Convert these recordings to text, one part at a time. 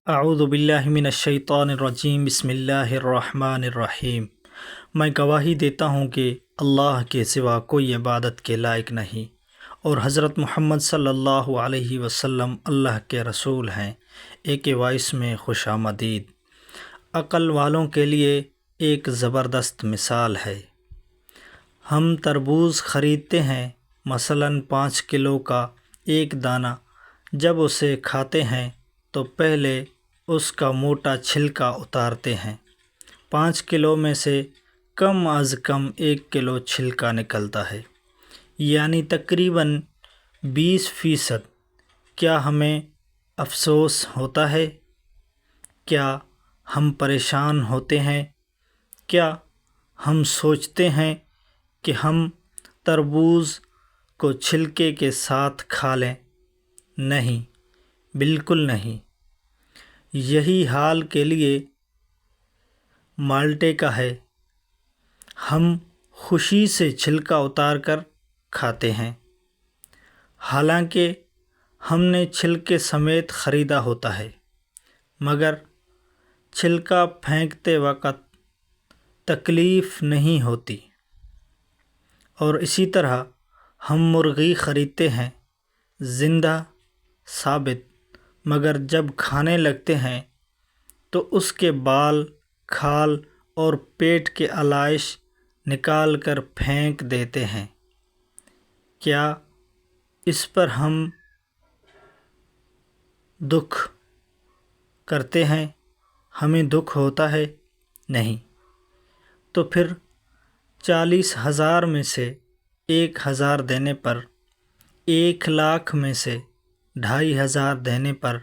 اعوذ باللہ من الشیطان الرجیم، بسم اللہ الرحمن الرحیم۔ میں گواہی دیتا ہوں کہ اللہ کے سوا کوئی عبادت کے لائق نہیں، اور حضرت محمد صلی اللہ علیہ وسلم اللہ کے رسول ہیں۔ ایک وائس میں خوش آمدید۔ عقل والوں کے لیے ایک زبردست مثال ہے۔ ہم تربوز خریدتے ہیں، مثلاً 5 کلو کا ایک دانہ۔ جب اسے کھاتے ہیں تو پہلے اس کا موٹا چھلکا اتارتے ہیں۔ 5 کلو میں سے کم از کم 1 کلو چھلکا نکلتا ہے، یعنی تقریباً 20%۔ کیا ہمیں افسوس ہوتا ہے؟ کیا ہم پریشان ہوتے ہیں؟ کیا ہم سوچتے ہیں کہ ہم تربوز کو چھلکے کے ساتھ کھا لیں؟ نہیں، بالکل نہیں۔ یہی حال کے لیے مالٹے کا ہے۔ ہم خوشی سے چھلکا اتار کر کھاتے ہیں، حالانکہ ہم نے چھلکے سمیت خریدا ہوتا ہے، مگر چھلکا پھینکتے وقت تکلیف نہیں ہوتی۔ اور اسی طرح ہم مرغی خریدتے ہیں، زندہ ثابت، مگر جب کھانے لگتے ہیں تو اس کے بال، کھال اور پیٹ کے علائش نکال کر پھینک دیتے ہیں۔ کیا اس پر ہم دکھ کرتے ہیں؟ ہمیں دکھ ہوتا ہے؟ نہیں۔ تو پھر 40,000 میں سے 1,000 دینے پر، 1,00,000 میں سے 2,500 دینے پر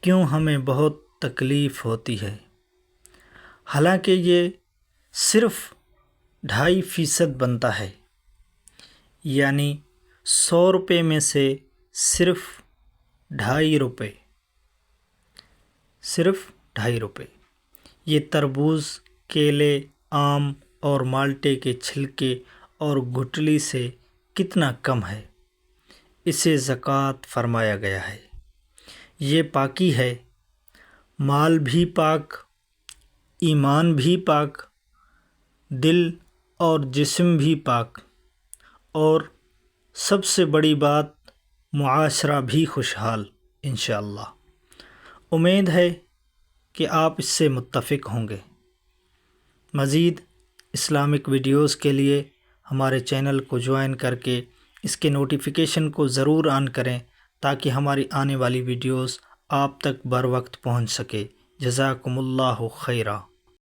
کیوں ہمیں بہت تکلیف ہوتی ہے؟ حالانکہ یہ صرف 2.5% بنتا ہے، یعنی 100 روپے میں سے صرف 2.5 روپے، صرف 2.5 روپے۔ یہ تربوز، کیلے، آم اور مالٹے کے چھلکے اور گٹلی سے کتنا کم ہے۔ اسے زکوٰۃ فرمایا گیا ہے۔ یہ پاکی ہے، مال بھی پاک، ایمان بھی پاک، دل اور جسم بھی پاک، اور سب سے بڑی بات، معاشرہ بھی خوشحال انشاءاللہ۔ امید ہے کہ آپ اس سے متفق ہوں گے۔ مزید اسلامک ویڈیوز کے لیے ہمارے چینل کو جوائن کر کے اس کے نوٹیفیکیشن کو ضرور آن کریں، تاکہ ہماری آنے والی ویڈیوز آپ تک بر وقت پہنچ سکے۔ جزاکم اللہ خیرا۔